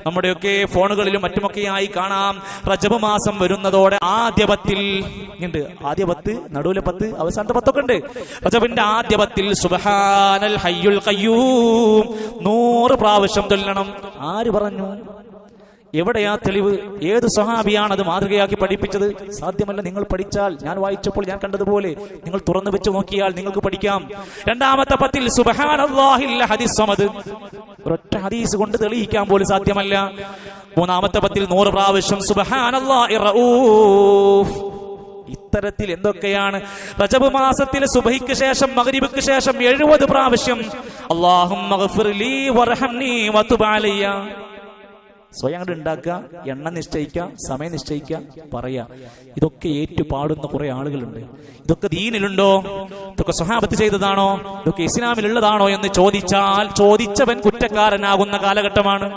നമ്മുടെയൊക്കെ ഫോണുകളിലും മറ്റുമൊക്കെയായി കാണാം. റജബ് മാസം വരുന്നതോടെ ആദ്യ 10 ഉണ്ട്. ആദ്യ 10, നടുവിലെ 10, അവസാനത്തെ 10 ഒക്കെ ഉണ്ട്. റജബിന്റെ ആദ്യ 10 സുബ്ഹാനൽ ഹയ്യുൽ ഖയ്യൂം 100 പ്രാവശ്യം ചൊല്ലണം. ആര് പറഞ്ഞു? എവിടെയാ തെളിവ്? ഏത് സ്വഹാബിയാണ് അത് മാതൃകയാക്കി പഠിപ്പിച്ചത്? സാധ്യമല്ല. നിങ്ങൾ പഠിച്ചാൽ, ഞാൻ വായിച്ചപ്പോൾ ഞാൻ കണ്ടതുപോലെ നിങ്ങൾ തുറന്നു വെച്ച് നോക്കിയാൽ നിങ്ങൾക്ക് പഠിക്കാം. രണ്ടാമത്തെ 10 സുബ്ഹാനല്ലാഹിൽ ഹദീസ് സമദ്, ഒരൊറ്റ ഹദീസ് കൊണ്ട് തെളിയിക്കാൻ പോലും സാധ്യമല്ല. മൂന്നാമത്തെ 10 100 പ്രാവശ്യം സുബ്ഹാനല്ലാഹി റഊഫ്. ഇത്തരത്തിൽ എന്തൊക്കെയാണ്? റജബ് മാസത്തിൽ സുബഹിക്ക് ശേഷം മഗ്രിബിക്ക് ശേഷം 70 പ്രാവശ്യം അല്ലാഹുമ്മ ഗ്ഫിർ ലീ വർഹംനി വതുബ് അലയ്യ. സ്വയം അങ്ങോട്ട് ഉണ്ടാക്കുക, എണ്ണം നിശ്ചയിക്കുക, സമയം നിശ്ചയിക്കുക, പറയാ. ഇതൊക്കെ ഏറ്റുപാടുന്ന കുറെ ആളുകളുണ്ട്. ഇതൊക്കെ ദീനിലുണ്ടോ? ഇതൊക്കെ സ്വഹാബത്ത് ചെയ്തതാണോ? ഇതൊക്കെ ഇസ്ലാമിലുള്ളതാണോ എന്ന് ചോദിച്ചാൽ ചോദിച്ചവൻ കുറ്റക്കാരനാകുന്ന കാലഘട്ടമാണ്.